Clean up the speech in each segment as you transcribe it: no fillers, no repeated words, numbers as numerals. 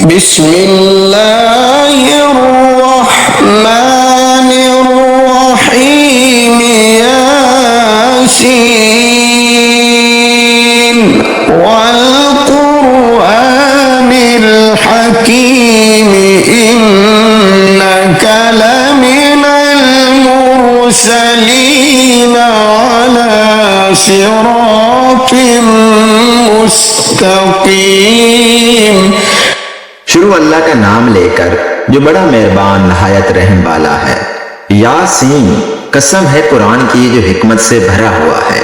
बिस्मिल्लाहिर्रहमानिर्रहीम यासीन वल कुरआनिल हकीम इन्नका लमिनल मुरसलीन अला सिरातिम मुस्तकीम। शुरू अल्लाह का नाम लेकर जो बड़ा मेहरबान नहायत रहम वाला है। यासीन, कसम है कुरान की जो हिकमत से भरा हुआ है।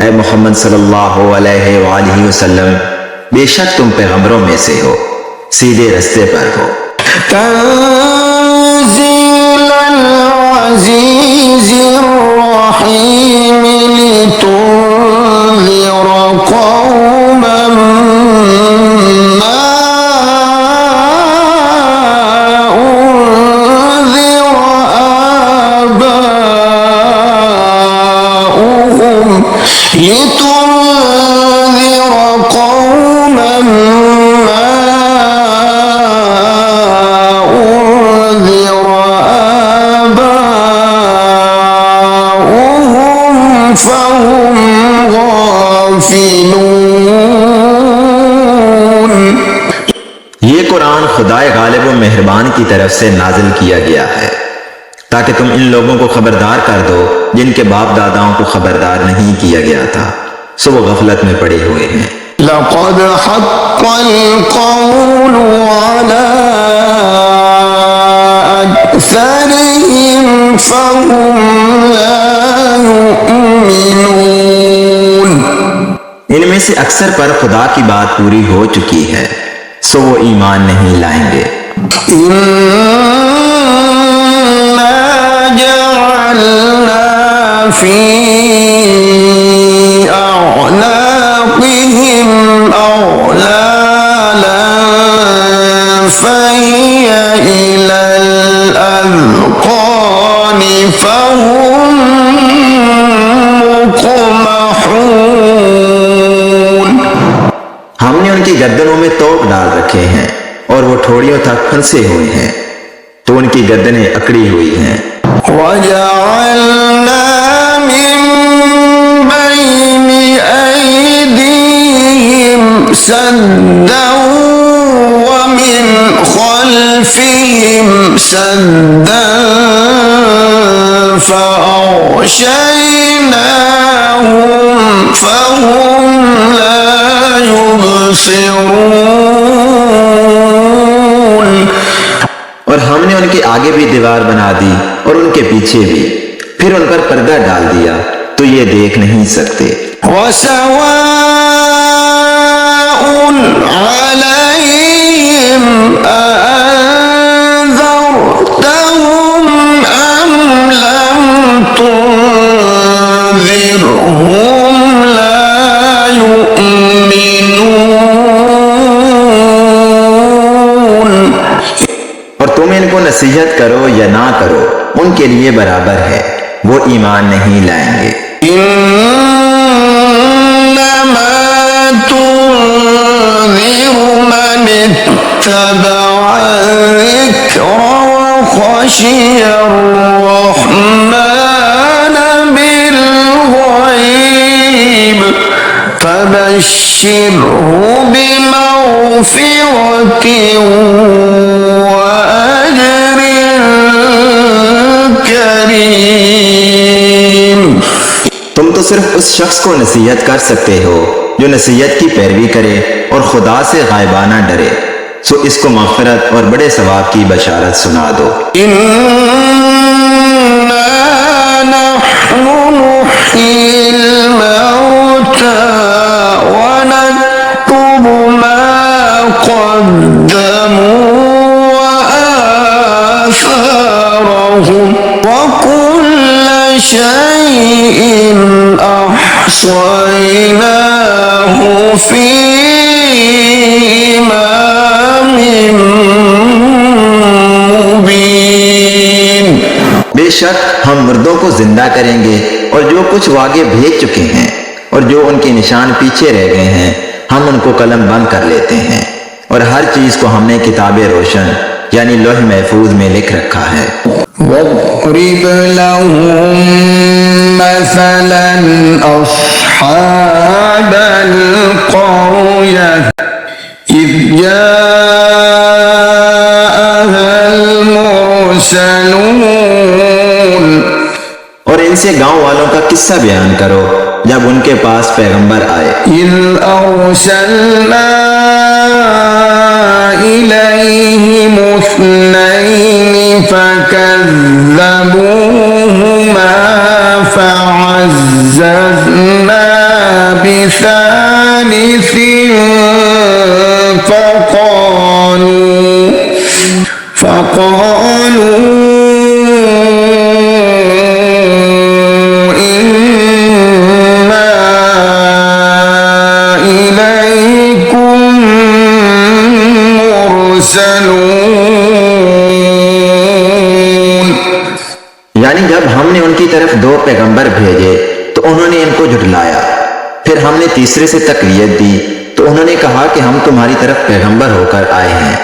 ऐ मोहम्मद सल्लल्लाहु अलैहि वसल्लम, बेशक तुम पैगंबरों में से हो, सीधे रास्ते पर हो। तंज़ीलल अज़ीज़िर रहीम लितुन्ज़िरा कौमन मा उन्ज़िरा आबाउहुम लितुन्ज़िरा कौमन मा उन्ज़िरा आबाउहुम फहुम गाफिलून। ये कुरान खुदाए गालिब व मेहरबान की तरफ से नाजिल किया गया है ताकि तुम इन लोगों को खबरदार कर दो जिनके बाप दादाओं को खबरदार नहीं किया गया था, सो वो गफलत में पड़े हुए हैं। लक़द हक़्क़ल क़ौलु अला अक्सरिहिम फ़हुम ला युमिनून। इनमें से अक्सर पर खुदा की बात पूरी हो चुकी है, सो वो ईमान नहीं लाएंगे। इन्ना जअलना फी अअनाक़िहिम अग़लालन फ़हिय इलल अज़क़ानि फ़हुम मुक़महून। हमने उनकी गर्दनों में तोप डाल रखे हैं और वो ठोड़ियों तक फंसे हुए हैं, तो उनकी गर्दनें अकड़ी हुई हैं। वजअलना मिन बैनि ऐदीहिम सद्दन व मिन खल्फिहिम सद्दन फ़अग़शयनाहुम फ़हुम ला युबसिरून। और हमने उनके आगे भी दीवार बना दी और उनके पीछे भी, फिर उन पर पर्दा डाल दिया तो ये देख नहीं सकते। वसवाउन अलैहिम अअन्ज़रतहुम अम लम तुन्ज़िरहुम ला युमिनून। और तुम इनको नसीहत करो या ना करो, उनके लिए बराबर है, वो ईमान नहीं लाएंगे। इन्नमा तुन्ज़िरु मन इत्तबअ ज़िक्र व ख़शियर रहमान बिलग़ैब फबश्शिरहु बिमग़फ़िरतिन व अज्रिन करीम। तुम तो सिर्फ उस शख्स को नसीहत कर सकते हो जो नसीहत की पैरवी करे और खुदा से गायबाना डरे, सो इसको मग़फ़िरत और बड़े सवाब की बशारत सुना दो। इन्ना नहनु नुह्यिल मौता व नक्तुबु मा क़द्दमू व आसारहुम व कुल्ल शैइन अहसयनाहु फी इमामिन मुबीन। बेशक हम मुर्दों को जिंदा करेंगे और जो कुछ वो आगे भेज चुके हैं और जो उनके निशान पीछे रह गए हैं, हम उनको कलम बंद कर लेते हैं और हर चीज को हमने किताबे रोशन यानी लौह महफूज में लिख रखा है। واضرب لهم مثلا أصحاب القرية إذ جاءها المرسلون। और इनसे गांव वालों का किस्सा बयान करो जब उनके पास पैगंबर आए। إذ أرسلنا إليهم اثنين فكذبوهما فعززنا بثالث فقالوا यानी जब हमने उनकी तरफ दो पैगंबर भेजे तो उन्होंने इनको झुठलाया। फिर हमने तीसरे से तकवीयत दी तो उन्होंने कहा कि हम तुम्हारी तरफ पैगंबर होकर आए हैं।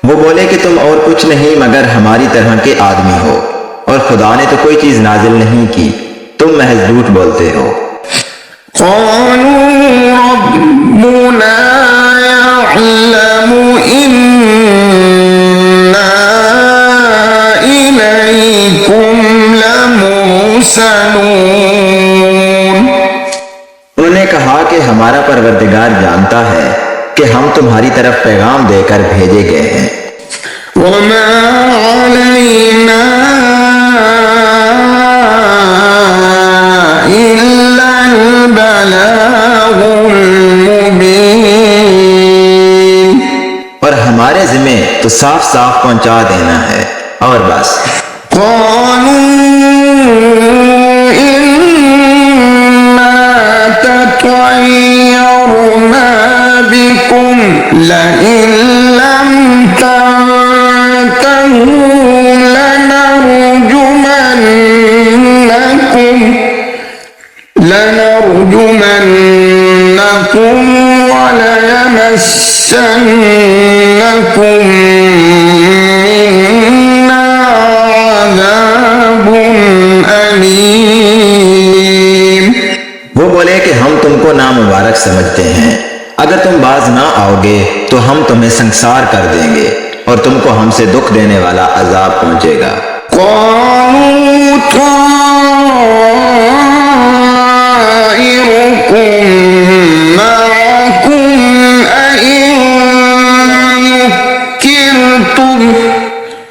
वो बोले कि तुम और कुछ नहीं मगर हमारी तरह के आदमी हो और खुदा ने तो कोई चीज नाजिल नहीं की, तुम महज झूठ बोलते हो। उन्होंने कहा कि हमारा परवरदिगार जानता है कि हम तुम्हारी तरफ पैगाम देकर भेजे गए हैं। वमा अलैना इल्लल बलागुल मुबीन। और हमारे जिम्मे तो साफ साफ पहुंचा देना है और बस। لئن لم تنتهوا لنرجمنكم وليمسنكم منا عذاب أليم। वो बोले कि हम तुमको नामुबारक समझते हैं, अगर तुम बाज ना आओगे तो हम तुम्हें संसार कर देंगे और तुमको हमसे दुख देने वाला अजाब पहुंचेगा।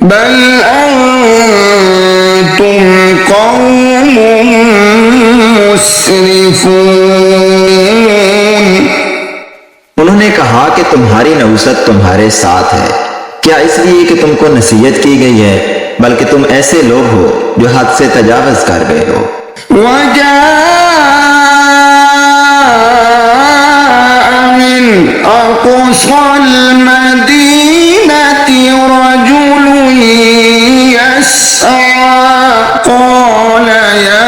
बल अंतुम कौम मुस्रिफून। उन्होंने कहा कि तुम्हारी नौसत तुम्हारे साथ है, क्या इसलिए कि तुमको नसीहत की गई है, बल्कि तुम ऐसे लोग हो जो हद से तजावज कर गए हो। मिन अक़सल मदीनति रजुलुन यस्आ क़ाल या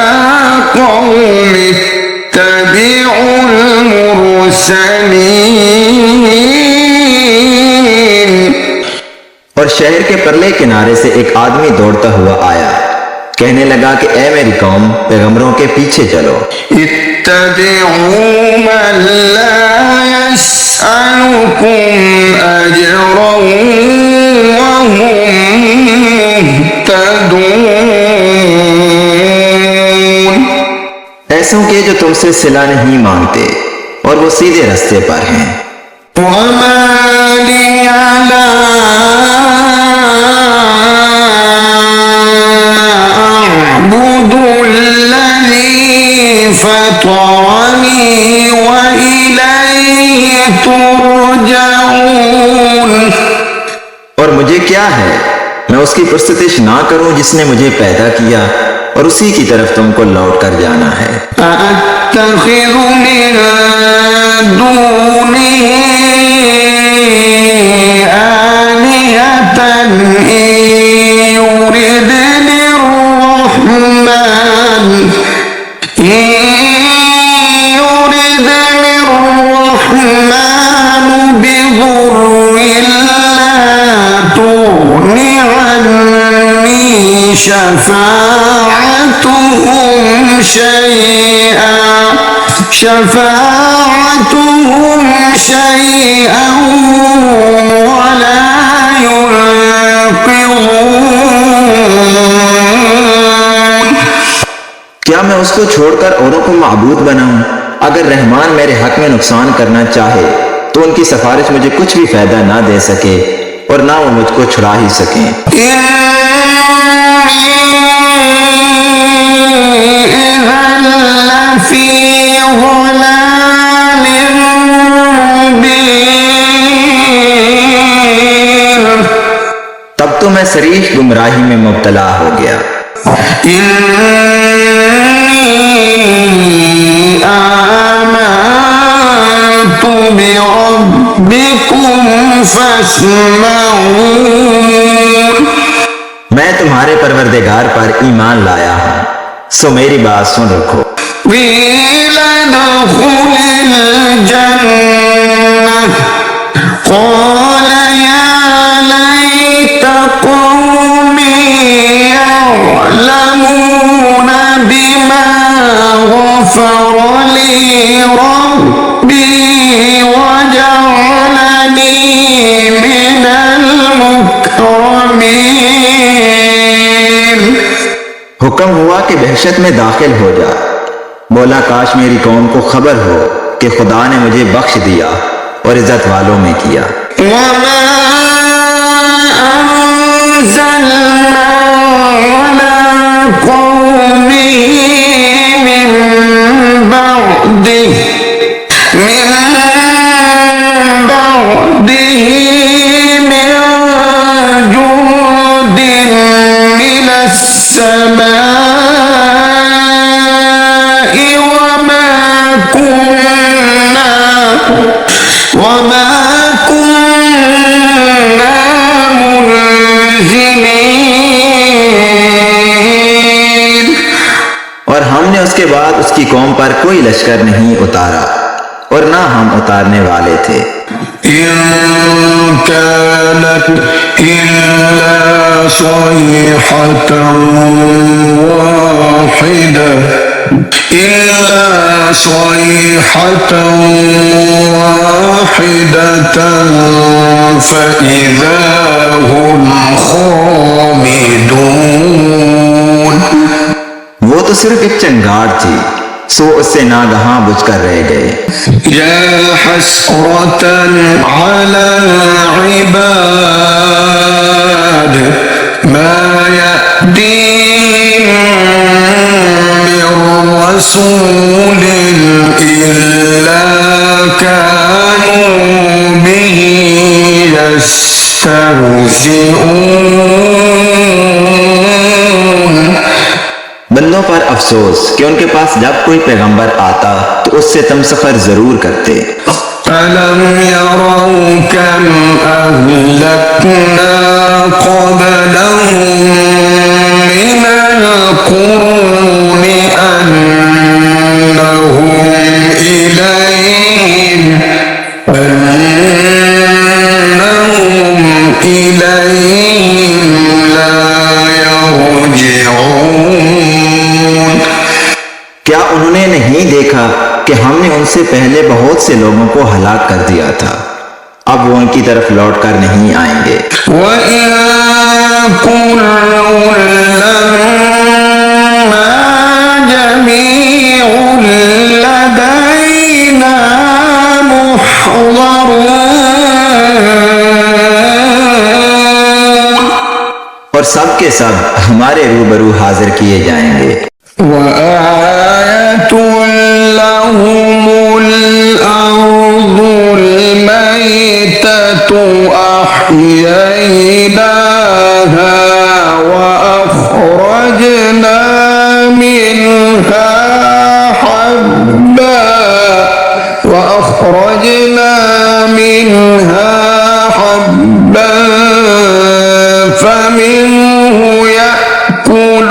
क़ौमि इत्तबिउल मुरसलीन। और शहर के परले किनारे से एक आदमी दौड़ता हुआ आया, कहने लगा कि ए मेरी कौम, पैगंबरों के पीछे चलो। इत्तबिउ मन ला यसअलुकुम अजरन व हुम मुहतदून। ऐसों के जो तुमसे सिला नहीं मांगते और वो सीधे रास्ते पर हैं। वमा लिया ला ترجعون और मुझे क्या है, मैं उसकी प्रस्तुतिश ना करूं जिसने मुझे पैदा किया और उसी की तरफ तुमको लौट कर जाना है। أأتخذ من دونه آلهة إن يردني الرحمن بضر لا تغن عني شفاعتهم شيئا ولا ينقذون। क्या मैं उसको छोड़कर औरों को माबूद बनाऊं? अगर रहमान मेरे हक में नुकसान करना चाहे तो उनकी सिफारिश मुझे कुछ भी फायदा ना दे सके और ना वो मुझको छुड़ा ही सके। तब तो मैं सरीह गुमराही में मुब्तला हो गया। मैं तुम्हारे परवरदिगार पर ईमान लाया हूँ, सो मेरी बात सुन रखो। قال يا ليت قومي يعلمون بما غفر لي ربي وجعلني من المكرمين। हुक्म हुआ कि बहशत में दाखिल हो जा। बोला काश मेरी कौम को खबर हो कि खुदा ने मुझे बख्श दिया और इज्जत वालों में किया। वमा अंज़लना अला कौमिही मिन बअदिही मिन जुंदिन मिनस समाई वमा कुन्ना मुनज़िलीन। और हमने उसके बाद उसकी कौम पर कोई लश्कर नहीं उतारा और ना हम उतारने वाले थे। इन कानत इल्ला सयहतन वाहिदतन फइज़ा हुम खामिदून। वो तो सिर्फ एक चंगाड़ थी, सो उससे नागहां बुझकर रह गए। या हसरतन अला इबाद मा यअतीहिम मिर रसूलिन इल्ला कानू बिही यस्तहज़िऊन। बंदों पर अफसोस कि उनके पास जब कोई पैगंबर आता तो उससे तमसखर जरूर करते। अलम यरौ कम अहलकना क़ब्लहुम मिनल क़ुरूनि अन्नहुम इलैहिम ला यरजिऊन। क्या उन्होंने नहीं देखा कि हमने उनसे पहले बहुत से लोगों को हलाक कर दिया था, अब वो उनकी तरफ लौट कर नहीं आएंगे। और सब के सब हमारे रूबरू हाजिर किए जाएंगे। وآية لهم الأرض أحييناها وأخرجنا منها حبا فمنه يأكلون।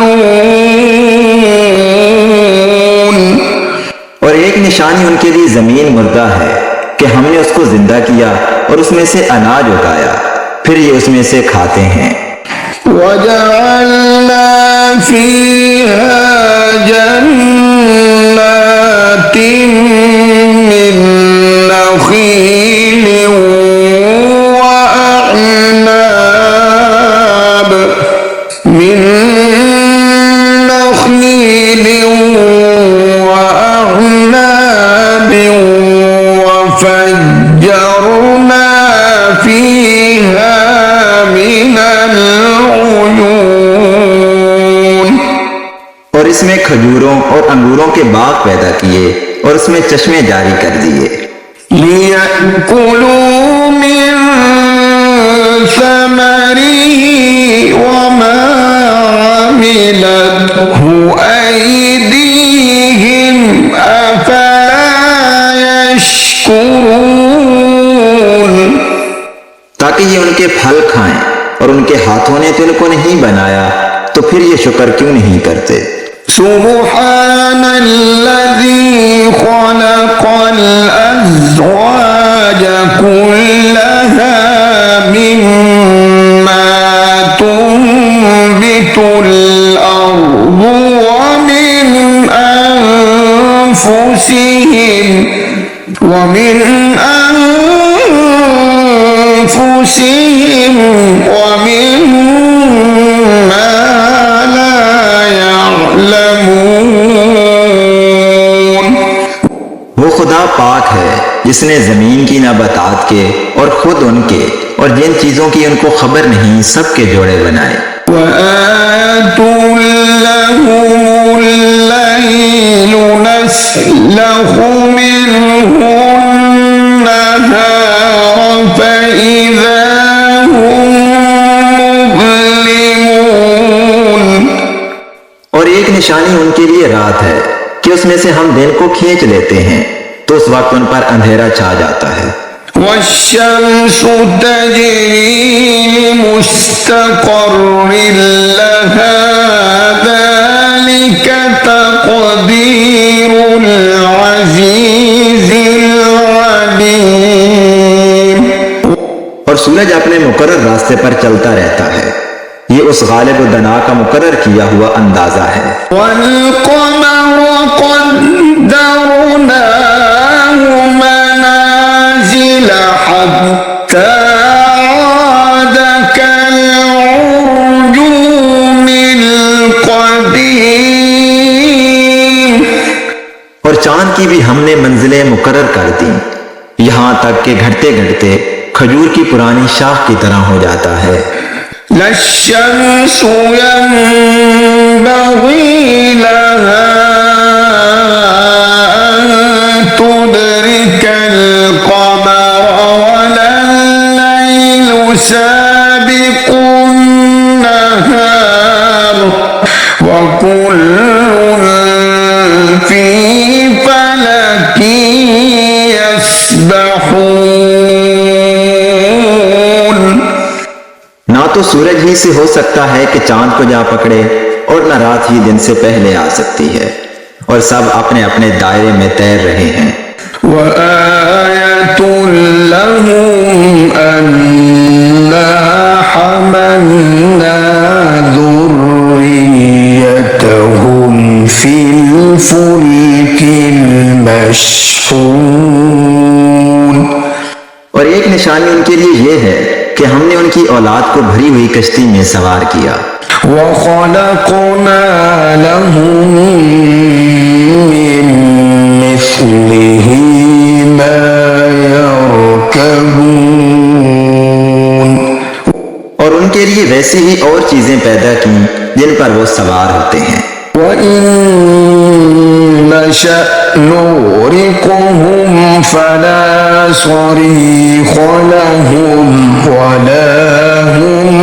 और एक निशानी उनके लिए जमीन मुर्दा है कि हमने उसको जिंदा किया और उसमें से अनाज उगाया, फिर ये उसमें से खाते हैं। वजअलना फीहा जन्नातिन मिन नखील वअअनाब وفجرنا فيها من العيون। और इसमें खजूरों और अंगूरों के बाग पैदा किए और उसमें चश्मे जारी कर दिए। लियअकुलू मिन समरिही वमा अमिलतहु अयदीहिम अफला यशकुरून। ताकि ये उनके फल खाएं, और उनके हाथों ने तो इनको नहीं बनाया, तो फिर ये शुक्र क्यों नहीं करते। सुब्हानल्लज़ी खलक़ल अज़वाज कुल्लहा मिम्मा तुंबितुल अर्ज़ु व मिन अनफुसिहिम वमिम्मा ला यअलमून। वो खुदा पाक है जिसने जमीन की नबातात के और खुद उनके और जिन चीजों की उनको खबर नहीं सबके जोड़े बनाए। वआतुल लहुमुल लैलु नस्लखु मिन्हु नहार फइज़ा हुम मुज़लिमून। और एक निशानी उनके लिए रात है कि उसमें से हम दिन को खींच लेते हैं, तो उस वक्त उन पर अंधेरा छा जाता है। वश्शम्सु तजरी लिमुस्तक़र्रिन लहा ज़ालिक तक़दीरुल अज़ीज़िल अलीम। और सूरज अपने मुकर्रर रास्ते पर चलता रहता है, ये उस गालिब दना का मुकर्रर किया हुआ अंदाजा है। वल्क़मर क़द्दरनाहु मनाज़िल हत्ता आद कलउर्जूनिल क़दीम। और चांद की भी हमने मंजिलें मुकर्रर कर दी, यहाँ तक कि घटते घटते खजूर की पुरानी शाख की तरह हो जाता है। लश्शम्सु यंबग़ी लहा अन तुदरिकल क़मर वल्लैलु साबिक़ुन नहार वकुल्लुन फ़ी फ़लकिन यस्बहून। ना तो सूरज ही से हो सकता है कि चांद को जा पकड़े, और न रात ही दिन से पहले आ सकती है, और सब अपने अपने दायरे में तैर रहे हैं। वआयतुल लहुम अन्ना हमलना ذُرِّيَّتَهُمْ फिल फुल्किल मशहून। और एक निशानी उनके लिए यह है कि हमने उनकी औलाद को भरी हुई कश्ती में सवार किया। वख़लक़ना लहुम मिन मिस्लिही मा यरकबून। और उनके लिए वैसी ही और चीजें पैदा की जिन पर वो सवार होते हैं। وإن نشأ نغرقهم فلا صريخ لهم ولا هم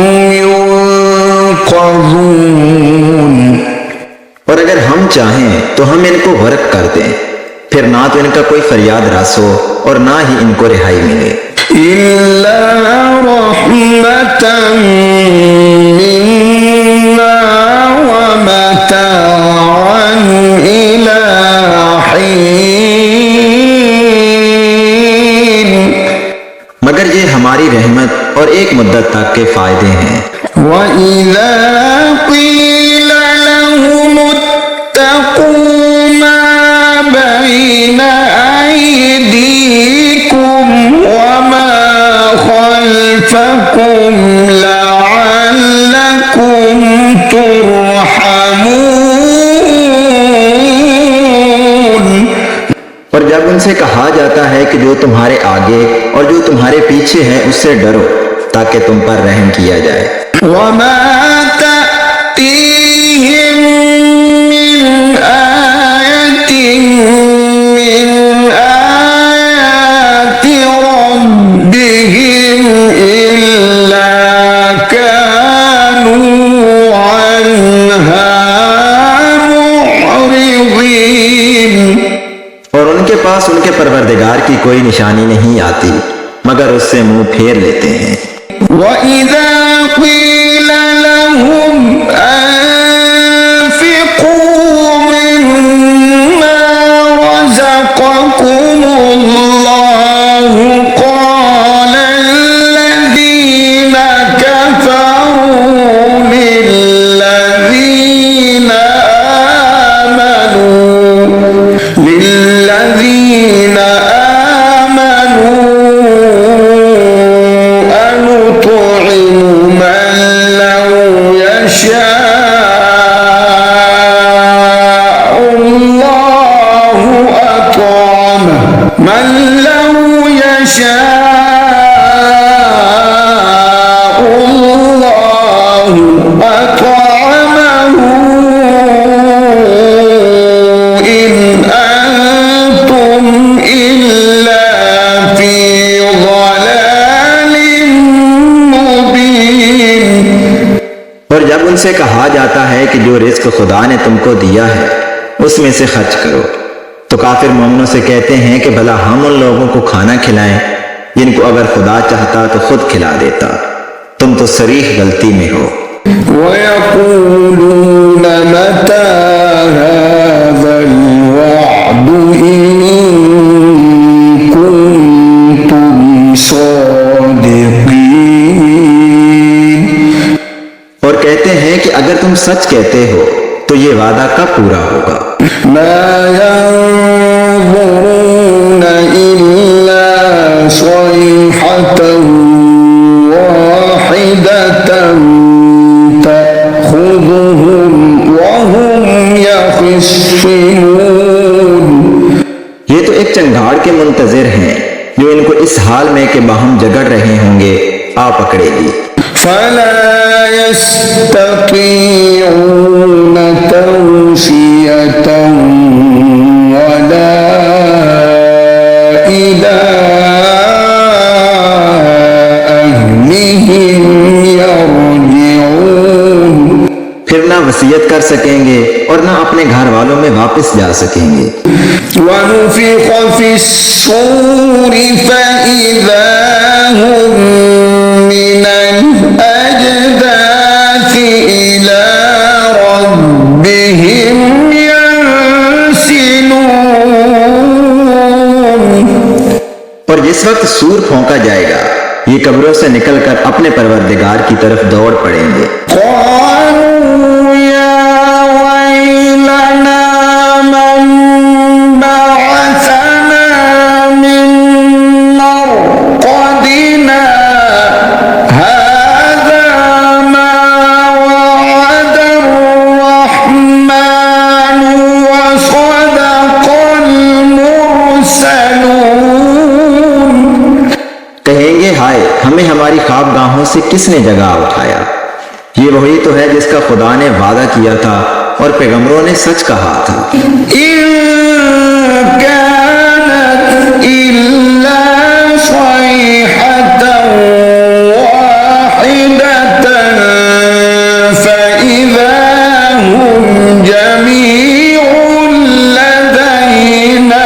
ينقذون। और अगर हम चाहें तो हम इनको गर्क कर दें, फिर ना तो इनका कोई फरियाद रास हो और ना ही इनको रिहाई मिले। إلا رحمة منا ومتاعا إلى حين। मगर ये हमारी रहमत और एक मुद्दत तक के फायदे हैं। وإذا قيل لهم اتقوا ما بين أيديكم وما خلفكم لعلكم ترحمون। और जब उनसे कहा जाता है कि जो तुम्हारे आगे और जो तुम्हारे पीछे है उससे डरो ताकि तुम पर रहम किया जाए। وما تأتيهم من آية من آيات ربهم إلا كانوا عنها معرضين। और उनके पास उनके परवरदिगार की कोई निशानी नहीं आती मगर उससे मुंह फेर लेते हैं। وإذا قيل لهم أنفقوا مما رزقكم الله قال الذين كفروا للذين آمنوا أنطعم من لو يشاء الله أطعمه إن أنتم إلا في ضلال مبين। और जब उनसे कहा जाता है कि जो रिज्क खुदा ने तुमको दिया है उसमें से खर्च करो तो काफिर मोमिनों से कहते हैं कि भला हम उन लोगों को खाना खिलाएं जिनको अगर खुदा चाहता तो खुद खिला देता, तुम तो सरीह गलती में हो। ويقولون متى هذا الوعد إن كنتم صادقين। और कहते हैं कि अगर तुम सच कहते हो तो ये वादा कब पूरा होगा। ما ينظرون إلا صيحة واحدة تأخذهم وهم يخصمون। ये तो एक चंगाड़ के मुंतजिर हैं जो इनको इस हाल में कि बाहम झगड़ रहे होंगे आ पकड़ेगी। فلا يستطيعون توصية ولا إلى أهلهم يرجعون। फिर ना वसीयत कर सकेंगे और ना अपने घर वालों में वापस जा सकेंगे। ونفخ في الصور فإذا هم من الأجداث إلى ربهم ينسلون। और जिस वक्त सूर फौंका जाएगा ये कब्रों से निकलकर अपने परवरदिगार की तरफ दौड़ पड़ेंगे। قالوا يا ويلنا من بعثنا من مرقدنا هذا ما وعد الرحمن وصدق المرسلون। कहेंगे हाय हमें हमारी ख्वाबगाहों से किसने जगा उठाया। ये वही तो है जिसका खुदा ने वादा किया था और पैगंबरों ने सच कहा था। इन कानत इल्ला सयहतन वाहिदतन फइज़ा हुम जमीउन लदैना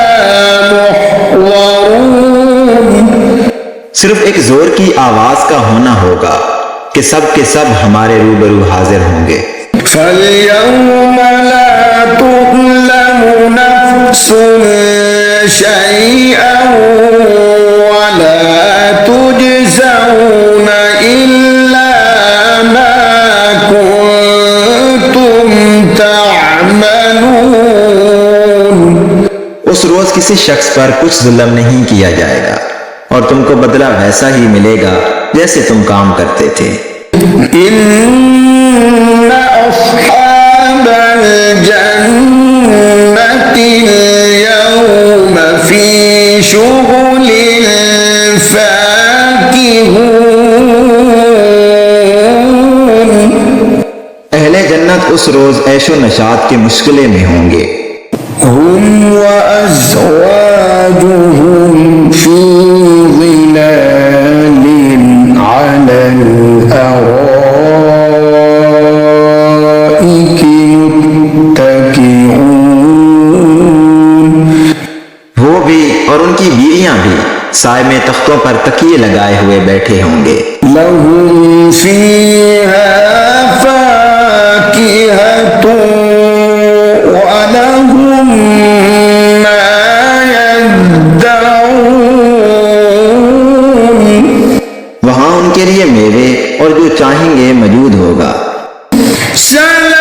मुहज़रून। सिर्फ एक जोर की आवाज का होना होगा कि सब के सब हमारे रूबरू हाजिर होंगे। फल्यौम ला तुज़लमु नफ्सुन शैअन वला तुजज़ौन इल्ला मा कुन्तुम तअमलून। उस रोज किसी शख्स पर कुछ जुल्म नहीं किया जाएगा और तुमको बदला वैसा ही मिलेगा जैसे तुम काम करते थे। इन्न अस्हाबल जन्नति यौम फी शुगुलिन फाकिहून। अहले जन्नत उस रोज ऐशो नशात के मुश्किले में होंगे। हुम व अज़वाजुहुम फी ज़िलालिन अलल अराइकि मुत्तकिऊन। वो भी और उनकी बीवियां भी साए में तख्तों पर तकिए लगाए हुए बैठे होंगे। लहुम फीहा फाकिहतुन व लहुम मा यद्दऊन। वहां उनके लिए मेवे और जो चाहेंगे मौजूद होगा। सलामुन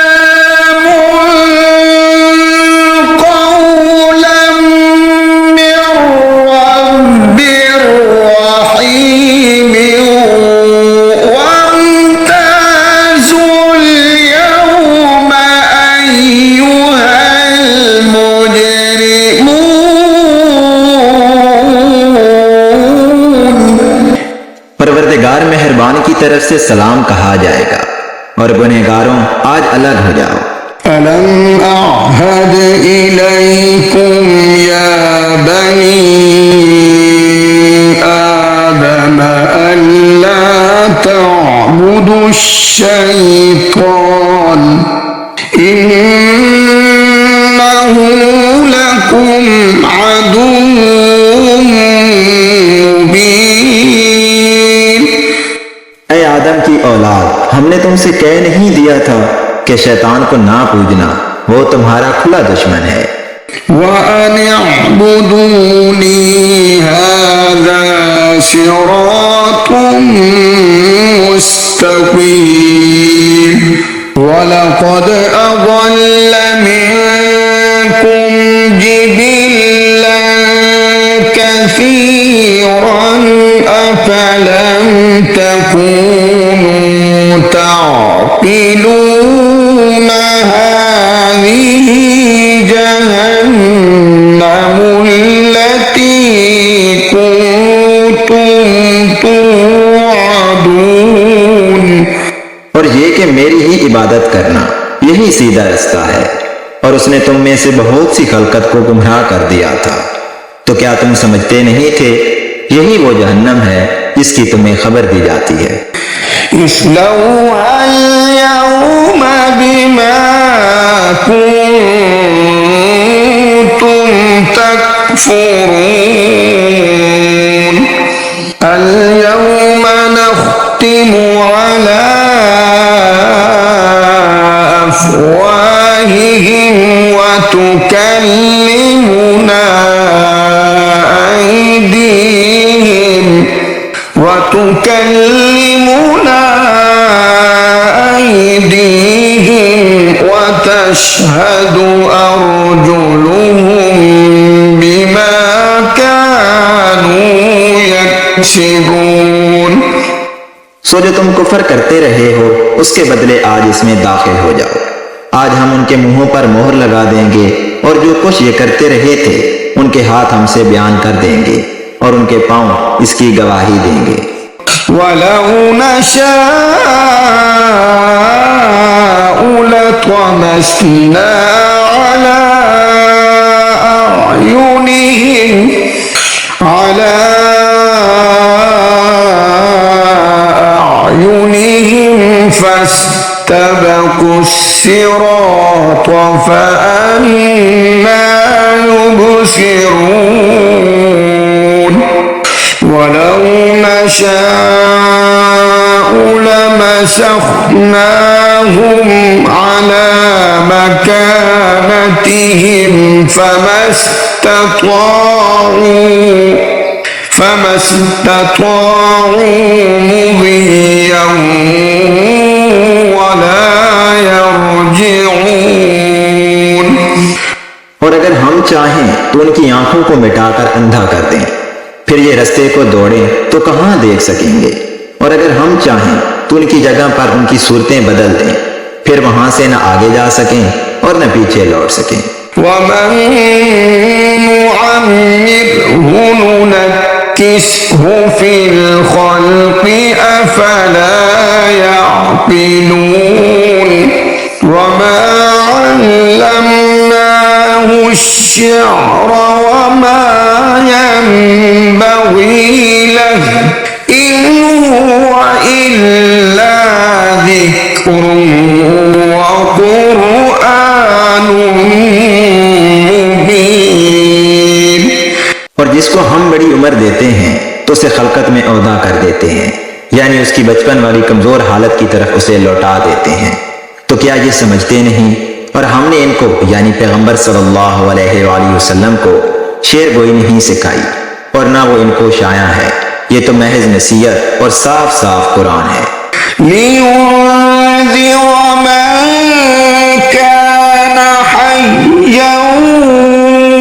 कौलन मिर रब्बिर रहीम वम्ताजुल यौमा अय्युहल मुजरिमून। परवरदिगार मेहरबान की तरफ से सलाम कहा जाएगा और गुनहगारों आज अलग हो जाओ। अलम अअहद इलैकुम या बनी आदम अल्ला तअबुदुश्शैतान इन्नहु लकुम अदुव्वुम मुबीन। ऐ आदम की औलाद, हमने तुमसे कह नहीं दिया था कि शैतान को ना पूजना, वो तुम्हारा खुला दुश्मन है। वअन अअबुदूनी हाज़ा सिरातुम मुस्तक़ीम। वलक़द अज़ल्ल मिनकुम जिबिल्लन कसीरन अफ़लम तकूनू तअक़िलून। हाज़िही जहन्नमुल्लती कुन्तुम तुअदून। और ये कि मेरी ही इबादत करना, यही सीधा रास्ता है। और उसने तुम में से बहुत सी खलकत को गुमराह कर दिया था। तो क्या तुम समझते नहीं थे? यही वो जहन्नम है जिसकी तुम्हें खबर दी जाती है। इस्लौहा यौम बिमा कुन्तुम तकफुरून। अल-यौम नख्तिमु अला अफ़वाहिहिम व तुकल्लिमुना أيديهم وتشهد أرجلهم بما كانوا يكسبون। सो जो तुम कुफर करते रहे हो उसके बदले आज इसमें दाखिल हो जाओ। आज हम उनके मुंहों पर मोहर लगा देंगे और जो कुछ ये करते रहे थे उनके हाथ हमसे बयान कर देंगे और उनके पांव इसकी गवाही देंगे। वलौ नशाअ لطمسنا على أعينهم فاستبقوا الصراط فأنى يبصرون ولو نشاء لمسخناهم على مكانتهم فما استطاعوا مضيا ولا يرجعون। और अगर हम चाहें तो उनकी आंखों को मिटाकर अंधा कर दें, फिर ये रास्ते को दौड़ें तो कहां देख सकेंगे। और अगर हम चाहें तो उनकी जगह पर उनकी सूरतें बदल दें, फिर वहां से न आगे जा सकें और न पीछे लौट सकें। वमन नुअम्मिरहु नुनक्किसहु फिल खल्क़ि अफला यअक़िलून वमा अल्लमनाहु अश्शिअर वमा यंबग़ी लहु इन हुव इल्ला ज़िक्रुन व क़ुरआनुन मुबीन। और जिसको हम बड़ी उम्र देते हैं तो उसे खलकत में औदा कर देते हैं, यानी उसकी बचपन वाली कमजोर हालत की तरफ उसे लौटा देते हैं। तो क्या ये समझते नहीं? और हमने इनको यानी पैगंबर सल्लल्लाहु अलैहि वसल्लम को शेर गोई नहीं सिखाई और ना वो इनको शाया है। ये तो महज नसीहत और साफ साफ कुरान है। लियुन्ज़िर मन कान हय्यन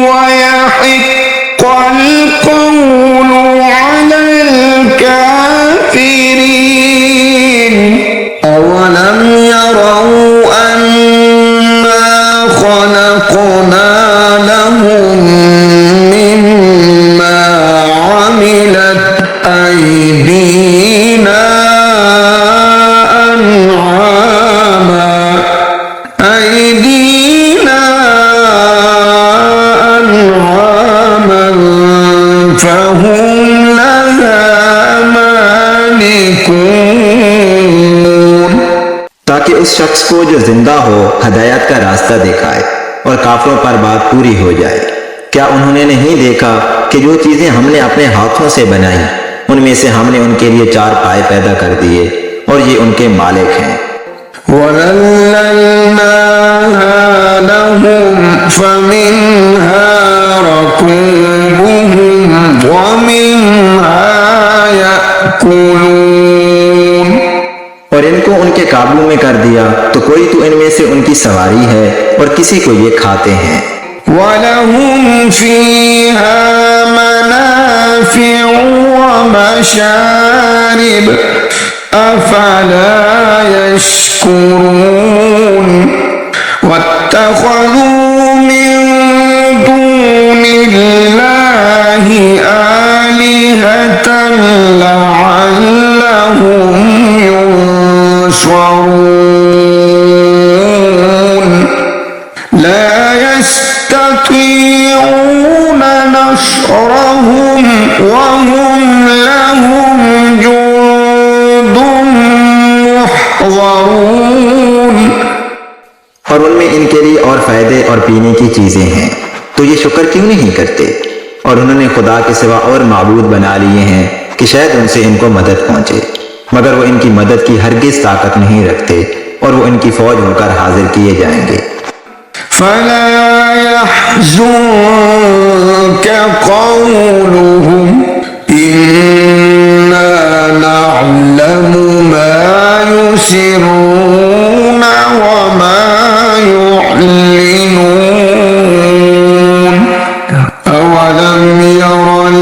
व यहिक़्क़ल क़ौलु अलल काफ़िरीन। अवलम यरौ अन्ना खलक़ना लहुम मिम्मा अमिलत अयदीना अन'ामन फहुम लहा मालिकून। ताकि उस शख्स को जो जिंदा हो हदायत का रास्ता दिखाए और काफिरों पर बात पूरी हो जाए। क्या उन्होंने नहीं देखा कि जो चीजें हमने अपने हाथों से बनाई उनमें से हमने उनके लिए 4 पाए पैदा कर दिए और ये उनके मालिक हैं। वज़ल्लल्नाहा लहुम फमिन्हा रकूबुहुम व मिन्हा याकुलून। और इनको उनके काबू में कर दिया तो कोई तो इनमें से उनकी सवारी है और किसी को ये खाते हैं। वलहुम फीहा मनाफ़िउ व मशारिब अफला यश्कुरून। वत्तख़ज़ू मिन दूनिल्लाहि आलिहतन लअल्लहुम युंसरून। ला यस्ततीऊन नस्रहुम व हुम लहुम जुन्दुम मुहज़रून। और उनमें इनके लिए और फायदे और पीने की चीजें हैं, तो ये शुक्र क्यों नहीं करते? और उन्होंने खुदा के सिवा और माबूद बना लिए हैं कि शायद उनसे इनको मदद पहुंचे, मगर वो इनकी मदद की हरगिज ताकत नहीं रखते और वो इनकी फौज होकर हाजिर किए जाएंगे। फला यहज़ुनक क़ौलुहुम इन्ना नअलमु मा युसिर्रून व मा युअलिनून। अवलम यरल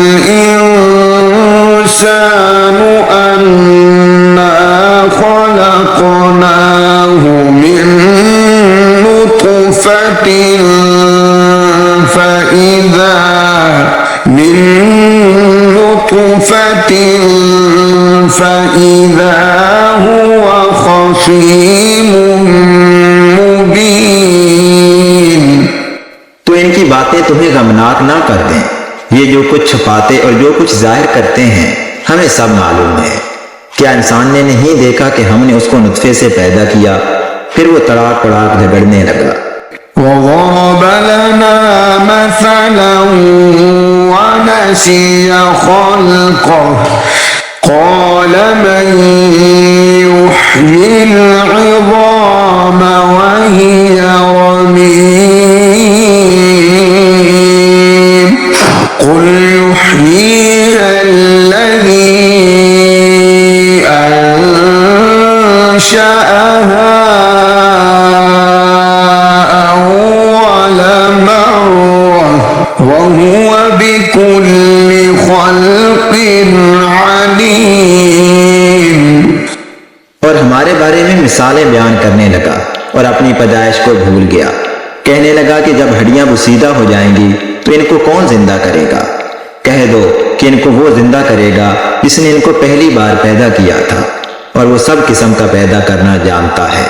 इंसानु अन्ना खलक़नाहु मिन नुत्फ़तिन فإذا هو خصيم बातें तुम्हें गमनाक ना कर दें। ये जो कुछ छुपाते और जो कुछ जाहिर करते हैं हमें सब मालूम है। क्या इंसान ने नहीं देखा कि हमने उसको नुत्फे से पैदा किया, फिर वो तड़ाक तड़ाक झगड़ने लगा। وضرب لنا مثلا ونسي خلقه قال من يحيي العظام وهي رميم قل يحييها الذي أنشأها وهو بكل خلق عليم। और हमारे बारे में मिसालें बयान करने लगा और अपनी पैदाइश को भूल गया। कहने लगा कि जब हड्डियां बुसीदा हो जाएंगी तो इनको कौन जिंदा करेगा। कह दो कि इनको वो जिंदा करेगा जिसने इनको पहली बार पैदा किया था और वो सब किस्म का पैदा करना जानता है।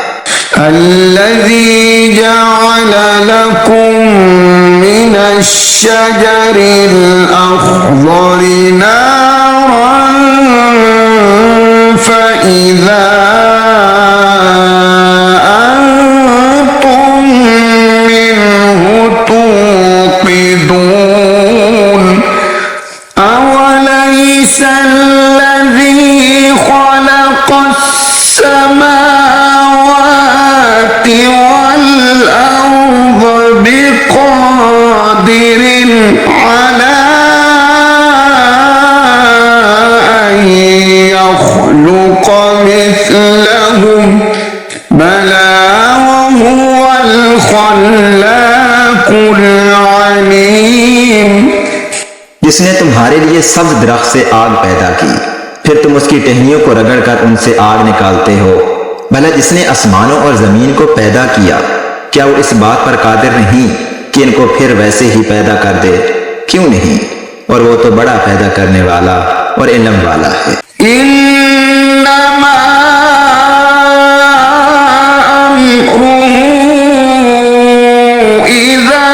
الذي جعل لكم من الشجر الأخضر نارا فإذا أنتم منه توقدون أوليس الذي خلق السماوات والأرض بقادر على أن يخلق مثلهم بلى وهو الخلاق العليم। जिसने तुम्हारे लिए सब्ज दरख्त से आग पैदा की, फिर तुम उसकी टहनियों को रगड़कर उनसे आग निकालते हो। भला जिसने आसमानों और जमीन को पैदा किया, क्या वो इस बात पर कादिर नहीं कि इनको फिर वैसे ही पैदा कर दे? क्यों नहीं? और वो तो बड़ा पैदा करने वाला और इल्म वाला है। इन्नमा अम्रुहु इज़ा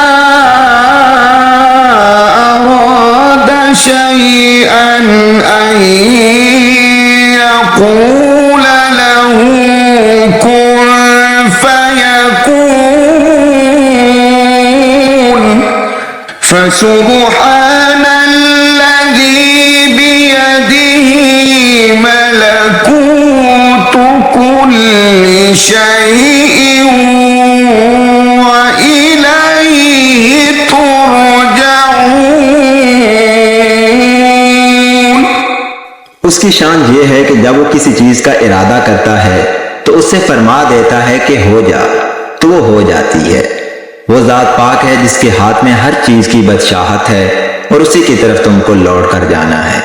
अरादा शैअन अन यक़ूल लहू कुन फयकून फसुब्हान الذي بيده ملكوت كل شيء وإليه ترجعون। उसकी शान ये है कि जब वो किसी चीज का इरादा करता है तो उससे फरमा देता है कि हो जा, तो वो हो जाती है। वो जात पाक है जिसके हाथ में हर चीज की बादशाहत है और उसी की तरफ तुमको लौट कर जाना है।